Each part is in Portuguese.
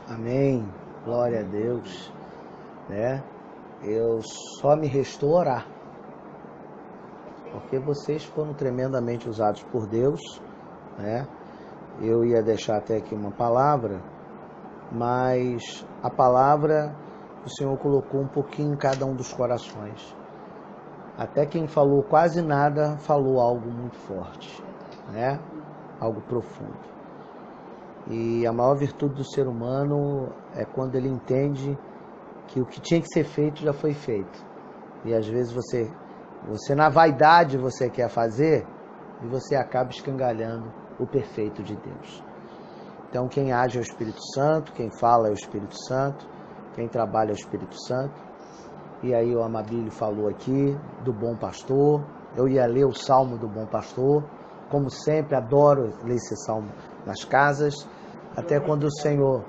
Amém. Glória a Deus. Né? Eu só me restou orar. Porque vocês foram tremendamente usados por Deus, né? Eu ia deixar até aqui uma palavra, mas a palavra o Senhor colocou um pouquinho em cada um dos corações. Até quem falou quase nada falou algo muito forte, né? Algo profundo. E a maior virtude do ser humano é quando ele entende que o que tinha que ser feito já foi feito. E às vezes você na vaidade você quer fazer e você acaba escangalhando o perfeito de Deus. Então quem age é o Espírito Santo, quem fala é o Espírito Santo, quem trabalha é o Espírito Santo. E aí o Amabílio falou aqui do bom pastor. Eu ia ler o Salmo do bom pastor. Como sempre, adoro ler esse salmo nas casas. Até quando o Senhor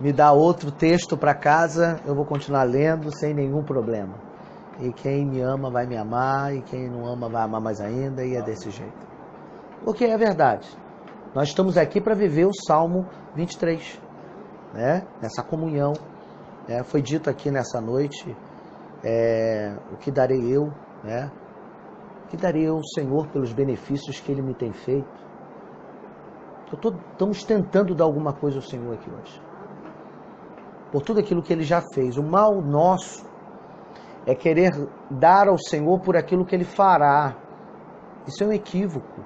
me dá outro texto para casa, eu vou continuar lendo sem nenhum problema. E quem me ama vai me amar, e quem não ama vai amar mais ainda, e é desse jeito. Porque é verdade. Nós estamos aqui para viver o Salmo 23, né? Nessa comunhão. Foi dito aqui nessa noite, o que darei eu, né? O que darei eu ao Senhor pelos benefícios que Ele me tem feito? Estamos tentando dar alguma coisa ao Senhor aqui hoje. Por tudo aquilo que Ele já fez. O mal nosso é querer dar ao Senhor por aquilo que Ele fará. Isso é um equívoco.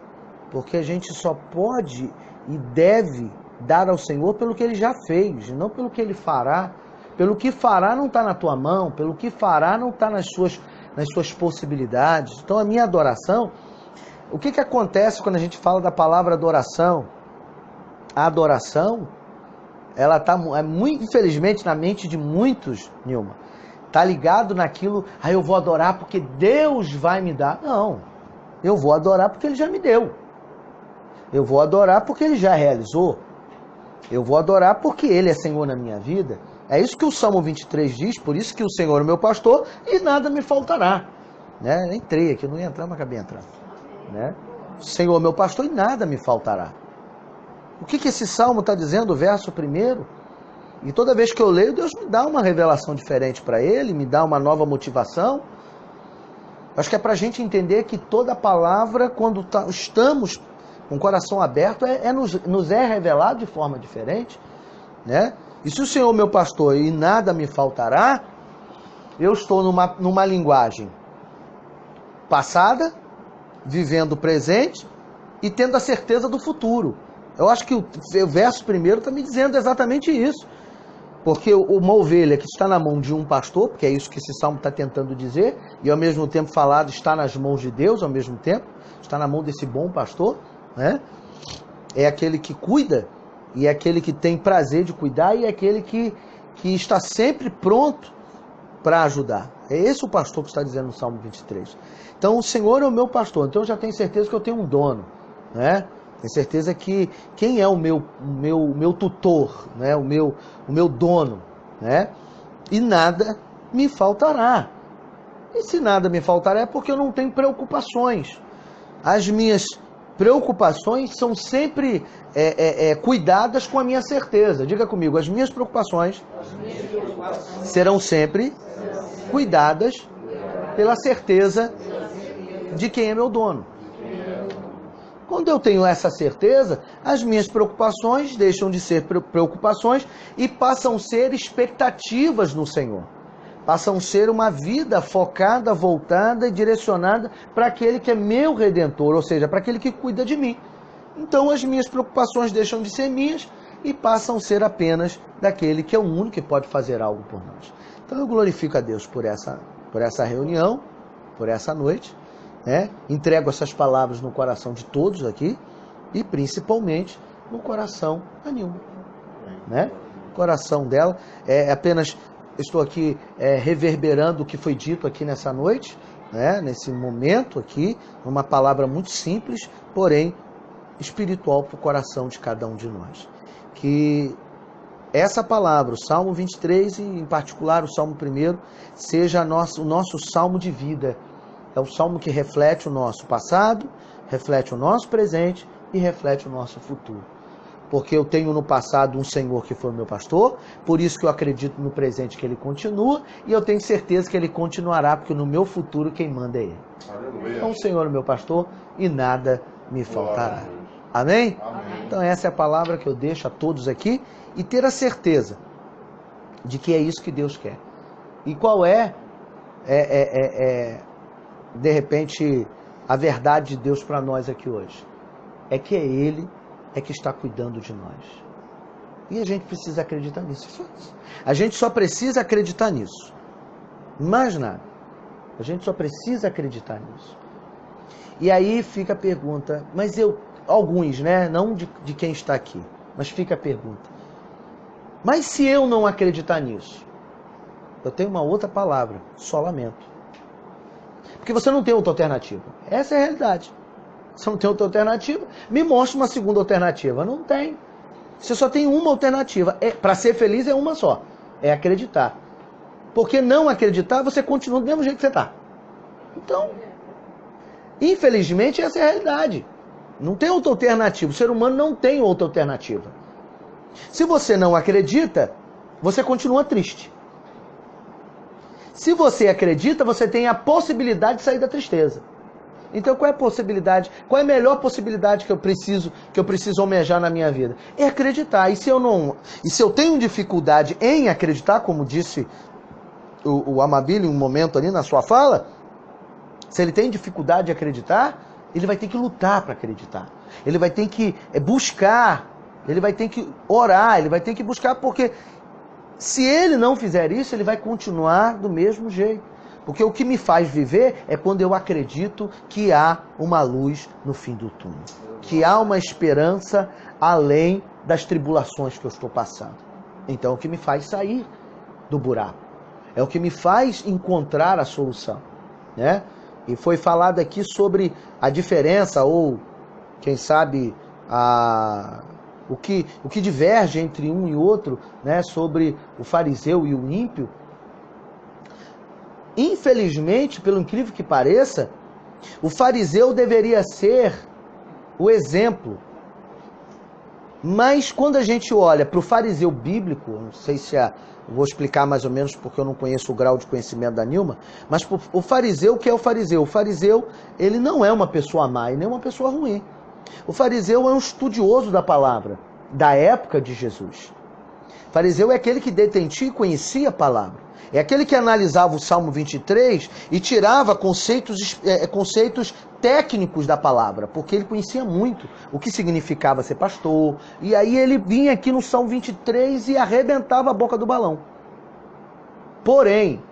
Porque a gente só pode e deve dar ao Senhor pelo que Ele já fez, não pelo que Ele fará. Pelo que fará não está na tua mão, pelo que fará não está nas suas possibilidades. Então a minha adoração, o que acontece quando a gente fala da palavra adoração? A adoração, ela está, muito infelizmente, na mente de muitos, Nilma, está ligado naquilo, eu vou adorar porque Deus vai me dar. Não, eu vou adorar porque Ele já me deu. Eu vou adorar porque Ele já realizou. Eu vou adorar porque Ele é Senhor na minha vida. É isso que o Salmo 23 diz, por isso que o Senhor é o meu pastor e nada me faltará. Né? Eu entrei aqui, não ia entrar, mas acabei entrando. Né? O Senhor é o meu pastor e nada me faltará. O que esse Salmo está dizendo, o verso primeiro? E toda vez que eu leio, Deus me dá uma revelação diferente para Ele, me dá uma nova motivação. Acho que é para a gente entender que toda palavra, quando estamos com o coração aberto, nos é revelado de forma diferente. Né? E se o Senhor é meu pastor e nada me faltará, eu estou numa linguagem passada, vivendo o presente e tendo a certeza do futuro. Eu acho que o verso primeiro está me dizendo exatamente isso. Porque uma ovelha que está na mão de um pastor, porque é isso que esse salmo está tentando dizer, e ao mesmo tempo falado está nas mãos de Deus, ao mesmo tempo, está na mão desse bom pastor, né? É aquele que cuida, e é aquele que tem prazer de cuidar, e é aquele que está sempre pronto para ajudar. É esse o pastor que está dizendo no Salmo 23. Então o Senhor é o meu pastor, então eu já tenho certeza que eu tenho um dono, né? Tenho certeza que quem é o meu tutor, né? o meu dono, né? E nada me faltará. E se nada me faltará é porque eu não tenho preocupações. As minhas preocupações são sempre cuidadas com a minha certeza. Diga comigo, as minhas preocupações serão sempre cuidadas pela certeza de quem é meu dono. Quando eu tenho essa certeza, as minhas preocupações deixam de ser preocupações e passam a ser expectativas no Senhor. Passam a ser uma vida focada, voltada e direcionada para aquele que é meu Redentor, ou seja, para aquele que cuida de mim. Então as minhas preocupações deixam de ser minhas e passam a ser apenas daquele que é o único que pode fazer algo por nós. Então eu glorifico a Deus por essa reunião, por essa noite. Entrego essas palavras no coração de todos aqui e principalmente no coração da Nilma, né? O coração dela apenas estou aqui reverberando o que foi dito aqui nessa noite, né? Nesse momento aqui, uma palavra muito simples, porém espiritual para o coração de cada um de nós. Que essa palavra, o Salmo 23 e em particular o Salmo 1, seja o nosso salmo de vida. É o salmo que reflete o nosso passado, reflete o nosso presente e reflete o nosso futuro. porque eu tenho no passado um Senhor que foi o meu pastor, por isso que eu acredito no presente que ele continua, e eu tenho certeza que ele continuará, porque no meu futuro quem manda é ele. Aleluia. Então o Senhor é o meu pastor e nada me faltará. Amém? Amém? Então essa é a palavra que eu deixo a todos aqui, e ter a certeza de que é isso que Deus quer. E qual de repente, a verdade de Deus para nós aqui hoje? É que é Ele que está cuidando de nós. E a gente precisa acreditar nisso. A gente só precisa acreditar nisso. Mais nada. A gente só precisa acreditar nisso. E aí fica a pergunta, mas alguns, né? Não de quem está aqui, mas fica a pergunta. Mas se eu não acreditar nisso? Eu tenho uma outra palavra, só lamento. Porque você não tem outra alternativa. Essa é a realidade. Você não tem outra alternativa, me mostra uma segunda alternativa. Não tem. Você só tem uma alternativa. Para ser feliz é uma só. É acreditar. Porque não acreditar, você continua do mesmo jeito que você está. Então, infelizmente, essa é a realidade. Não tem outra alternativa. O ser humano não tem outra alternativa. Se você não acredita, você continua triste. Se você acredita, você tem a possibilidade de sair da tristeza. Então qual é a possibilidade? Qual é a melhor possibilidade que eu preciso almejar na minha vida? É acreditar. E se eu tenho dificuldade em acreditar, como disse o Amabile em um momento ali na sua fala, se ele tem dificuldade de acreditar, ele vai ter que lutar para acreditar. Ele vai ter que buscar, ele vai ter que orar, ele vai ter que buscar, porque se ele não fizer isso, ele vai continuar do mesmo jeito. Porque o que me faz viver é quando eu acredito que há uma luz no fim do túnel. Que há uma esperança além das tribulações que eu estou passando. Então é o que me faz sair do buraco. É o que me faz encontrar a solução. Né? E foi falado aqui sobre a diferença, ou quem sabe o que diverge entre um e outro, né, sobre o fariseu e o ímpio. Infelizmente, pelo incrível que pareça, o fariseu deveria ser o exemplo. Mas quando a gente olha para o fariseu bíblico, não sei se vou explicar mais ou menos porque eu não conheço o grau de conhecimento da Nilma, mas o fariseu, o que é o fariseu? O fariseu, ele não é uma pessoa má e nem uma pessoa ruim. O fariseu é um estudioso da palavra, da época de Jesus. O fariseu é aquele que detentia e conhecia a palavra. É aquele que analisava o Salmo 23 e tirava conceitos técnicos da palavra, porque ele conhecia muito o que significava ser pastor. E aí ele vinha aqui no Salmo 23 e arrebentava a boca do balão. Porém,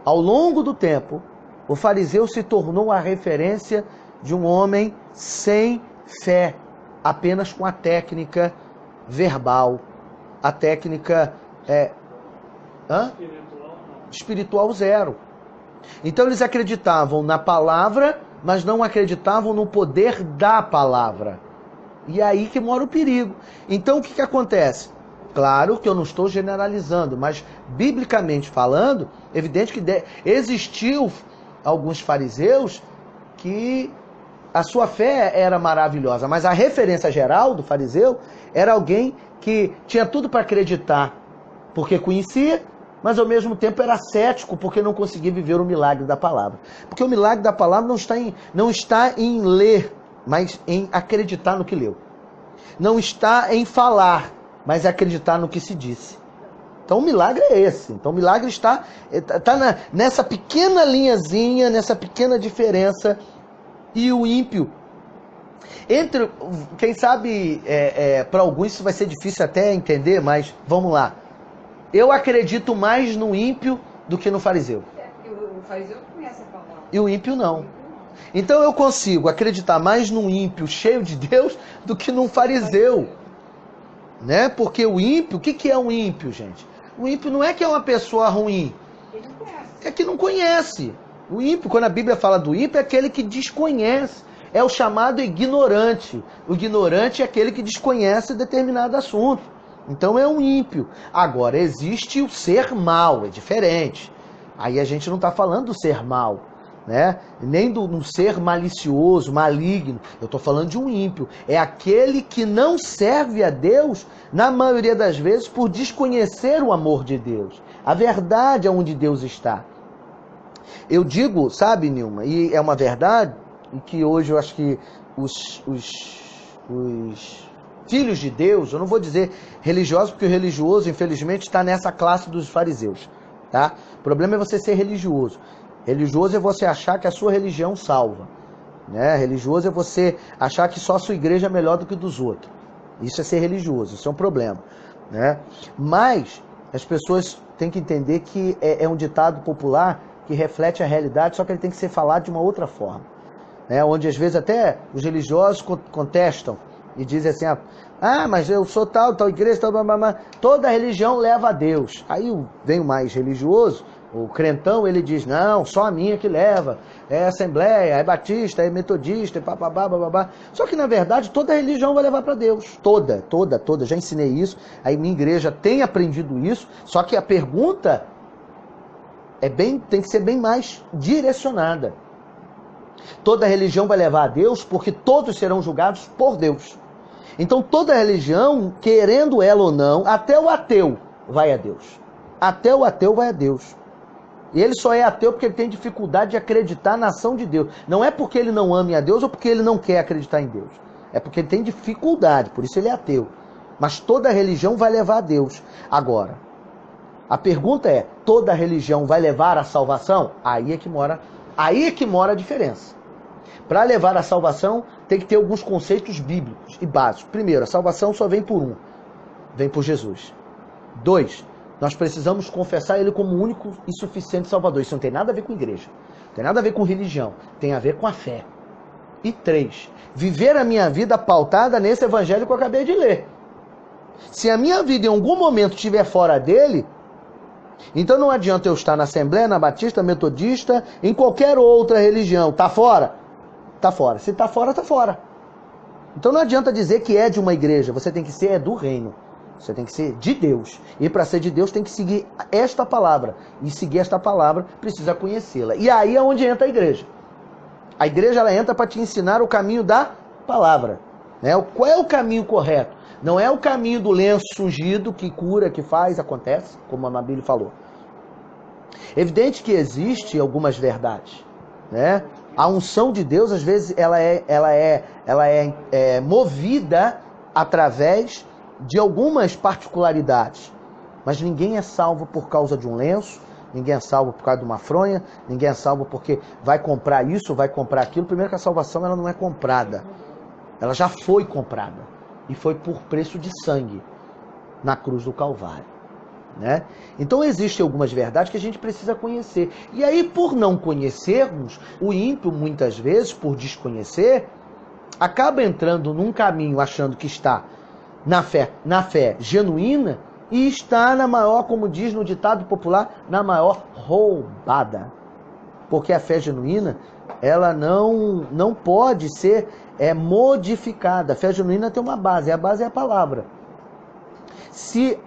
ao longo do tempo, o fariseu se tornou a referência de um homem sem fé, apenas com a técnica verbal, a técnica espiritual zero. Então eles acreditavam na palavra, mas não acreditavam no poder da palavra. E é aí que mora o perigo. Então o que acontece? Claro que eu não estou generalizando, mas biblicamente falando, evidente que existiu alguns fariseus que a sua fé era maravilhosa, mas a referência geral do fariseu era alguém que tinha tudo para acreditar, porque conhecia, mas ao mesmo tempo era cético, porque não conseguia viver o milagre da palavra. Porque o milagre da palavra não está em ler, mas em acreditar no que leu. Não está em falar, mas acreditar no que se disse. Então o milagre é esse. Então o milagre está nessa pequena linhazinha, nessa pequena diferença. E o ímpio, quem sabe, para alguns isso vai ser difícil até entender, mas vamos lá. Eu acredito mais no ímpio do que no fariseu. O fariseu conhece a palavra. E o ímpio não. Então eu consigo acreditar mais num ímpio cheio de Deus do que num fariseu. Né? Porque o ímpio, o que é um ímpio, gente? O ímpio não é que é uma pessoa ruim. Ele não conhece. É que não conhece. O ímpio, quando a Bíblia fala do ímpio, é aquele que desconhece. É o chamado ignorante. O ignorante é aquele que desconhece determinado assunto. Então é um ímpio. Agora, existe o ser mal, é diferente. Aí a gente não está falando do ser mal. né? Nem de um ser malicioso, maligno. Eu estou falando de um ímpio. É aquele que não serve a Deus, na maioria das vezes, por desconhecer o amor de Deus. A verdade é onde Deus está. Eu digo, sabe, Nilma, e é uma verdade, e que hoje eu acho que os filhos de Deus, eu não vou dizer religiosos, porque o religioso, infelizmente, está nessa classe dos fariseus, tá? O problema é você ser religioso. Religioso é você achar que a sua religião salva, né? Religioso é você achar que só a sua igreja é melhor do que dos outros. Isso é ser religioso, isso é um problema, né? Mas as pessoas têm que entender que é um ditado popular que reflete a realidade, só que ele tem que ser falado de uma outra forma, né? Onde às vezes até os religiosos contestam e dizem assim, mas eu sou tal igreja, tal, toda religião leva a Deus. Aí vem o mais religioso, o crentão, ele diz, não, só a minha que leva, é assembleia, é batista, é metodista, é babá. Só que na verdade toda religião vai levar para Deus, toda, já ensinei isso, aí minha igreja tem aprendido isso, só que a pergunta tem que ser bem mais direcionada. Toda religião vai levar a Deus porque todos serão julgados por Deus. Então toda religião, querendo ela ou não, até o ateu vai a Deus. Até o ateu vai a Deus. E ele só é ateu porque ele tem dificuldade de acreditar na ação de Deus. Não é porque ele não ame a Deus ou porque ele não quer acreditar em Deus. É porque ele tem dificuldade, por isso ele é ateu. Mas toda religião vai levar a Deus. Agora, a pergunta é, toda religião vai levar à salvação? Aí é que mora a diferença. Para levar à salvação, tem que ter alguns conceitos bíblicos e básicos. Primeiro, a salvação só vem por um. Vem por Jesus. 2, nós precisamos confessar Ele como o único e suficiente Salvador. Isso não tem nada a ver com igreja. Não tem nada a ver com religião. Tem a ver com a fé. E 3, viver a minha vida pautada nesse evangelho que eu acabei de ler. Se a minha vida em algum momento estiver fora dele, então não adianta eu estar na Assembleia, na Batista, Metodista, em qualquer outra religião. Tá fora? Tá fora. Se tá fora, tá fora. Então não adianta dizer que é de uma igreja. Você tem que ser do reino. Você tem que ser de Deus. E para ser de Deus tem que seguir esta palavra. E seguir esta palavra precisa conhecê-la. E aí é onde entra a igreja. A igreja ela entra para te ensinar o caminho da palavra. Né? Qual é o caminho correto? Não é o caminho do lenço ungido que cura, que faz, acontece, como a Mabília falou. Evidente que existe algumas verdades, né? A unção de Deus, às vezes, ela é movida através de algumas particularidades. Mas ninguém é salvo por causa de um lenço, ninguém é salvo por causa de uma fronha, ninguém é salvo porque vai comprar isso, vai comprar aquilo. Primeiro que a salvação ela não é comprada, ela já foi comprada. E foi por preço de sangue na cruz do Calvário, né? Então existem algumas verdades que a gente precisa conhecer. E aí, por não conhecermos, o ímpio, muitas vezes, por desconhecer, acaba entrando num caminho achando que está na fé genuína e está na maior, como diz no ditado popular, na maior roubada. Porque a fé genuína, ela não pode ser modificada. A fé genuína tem uma base, a base é a palavra. Se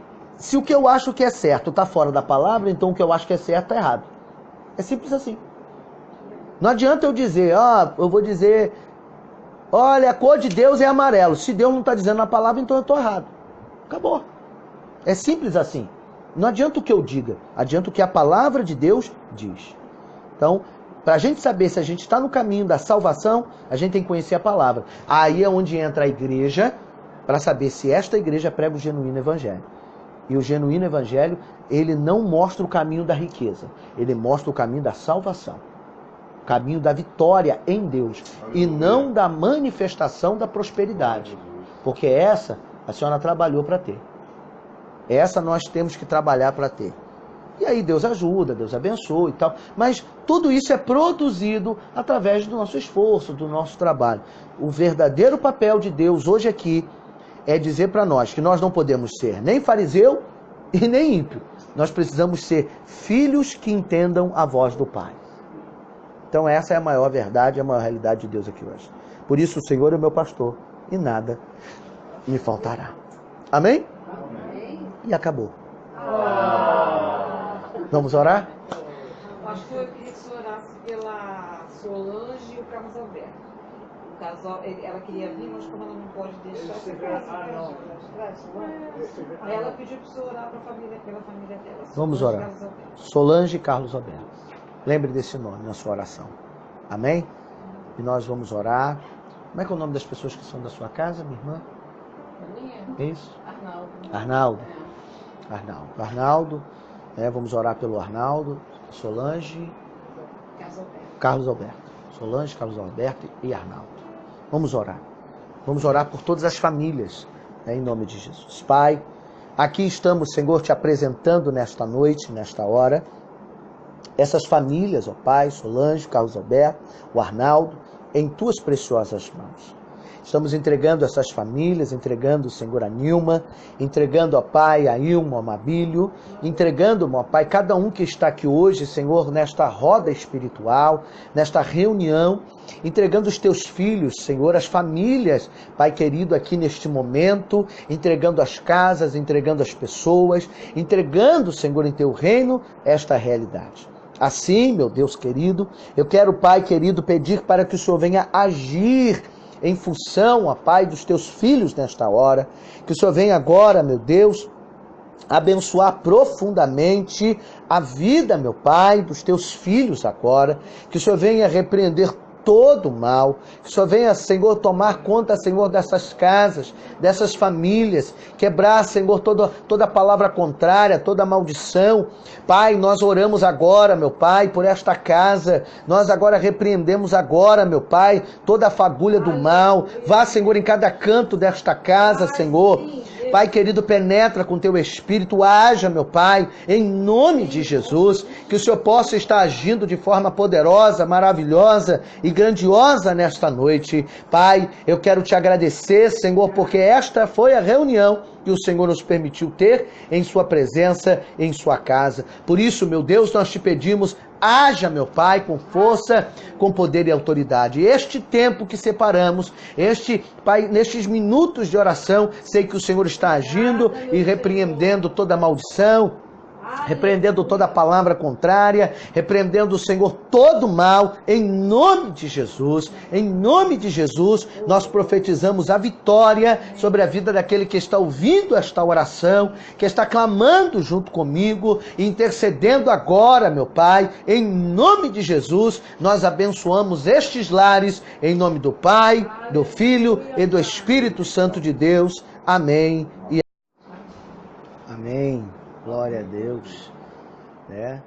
o que eu acho que é certo está fora da palavra, então o que eu acho que é certo está errado. É simples assim. Não adianta eu dizer, eu vou dizer, olha, a cor de Deus é amarelo. Se Deus não está dizendo na palavra, então eu estou errado. Acabou. É simples assim. Não adianta o que eu diga, adianta o que a palavra de Deus diz. Então, para a gente saber se a gente está no caminho da salvação, a gente tem que conhecer a palavra. Aí é onde entra a igreja, para saber se esta igreja prega o genuíno evangelho. E o genuíno evangelho, ele não mostra o caminho da riqueza, ele mostra o caminho da salvação. O caminho da vitória em Deus. E não da manifestação da prosperidade. Porque essa a senhora trabalhou para ter. Essa nós temos que trabalhar para ter. E aí Deus ajuda, Deus abençoa e tal. Mas tudo isso é produzido através do nosso esforço, do nosso trabalho. O verdadeiro papel de Deus hoje aqui é dizer para nós que nós não podemos ser nem fariseu e nem ímpio. Nós precisamos ser filhos que entendam a voz do Pai. Então essa é a maior verdade, a maior realidade de Deus aqui hoje. Por isso o Senhor é o meu pastor e nada me faltará. Amém? Amém. E acabou. Vamos orar? Pastor, eu queria que o senhor orasse pela Solange e o Carlos Alberto. O casal, ela queria vir, mas como ela não pode deixar, você aí ela pediu para você orar pela família dela. Vamos Solange orar. e Carlos Alberto. Solange e Carlos Alberto. Lembre desse nome na sua oração. Amém? E nós vamos orar. Como é que é o nome das pessoas que são da sua casa, minha irmã? É Isso? Arnaldo. Arnaldo. Vamos orar pelo Arnaldo, Solange, Carlos Alberto. Solange, Carlos Alberto e Arnaldo. Vamos orar. Vamos orar por todas as famílias, em nome de Jesus. Pai, aqui estamos, Senhor, te apresentando nesta noite, nesta hora, essas famílias, ó Pai, Solange, Carlos Alberto, o Arnaldo, em tuas preciosas mãos. Estamos entregando essas famílias, entregando, Senhor, a Nilma, entregando, ó Pai, a Ilma, a Mabílio, entregando, ó Pai, cada um que está aqui hoje, Senhor, nesta roda espiritual, nesta reunião, entregando os teus filhos, Senhor, as famílias, Pai querido, aqui neste momento, entregando as casas, entregando as pessoas, entregando, Senhor, em teu reino, esta realidade. Assim, meu Deus querido, eu quero, Pai querido, pedir para que o Senhor venha agir em função, ó Pai, dos teus filhos nesta hora. Que o Senhor venha agora, meu Deus, abençoar profundamente a vida, meu Pai, dos teus filhos agora. Que o Senhor venha repreender todo o mal. Que o Senhor venha, Senhor, tomar conta, Senhor, dessas casas, dessas famílias. Quebrar, Senhor, toda palavra contrária, toda maldição. Pai, nós oramos agora, meu Pai, por esta casa. Nós agora repreendemos agora, meu Pai, toda a fagulha do mal. Vá, Senhor, em cada canto desta casa, Senhor. Pai querido, penetra com teu Espírito, haja, meu Pai, em nome de Jesus, que o Senhor possa estar agindo de forma poderosa, maravilhosa e grandiosa nesta noite. Pai, eu quero te agradecer, Senhor, porque esta foi a reunião que o Senhor nos permitiu ter em sua presença, em sua casa. Por isso, meu Deus, nós te pedimos, haja, meu Pai, com força, com poder e autoridade. Este tempo que separamos, Pai, nestes minutos de oração, sei que o Senhor está agindo e repreendendo toda maldição, repreendendo toda palavra contrária, repreendendo, Senhor, todo mal, em nome de Jesus. Em nome de Jesus, nós profetizamos a vitória sobre a vida daquele que está ouvindo esta oração, que está clamando junto comigo, intercedendo agora, meu Pai. Em nome de Jesus, nós abençoamos estes lares, em nome do Pai, do Filho e do Espírito Santo de Deus. Amém e amém. Glória a Deus, né?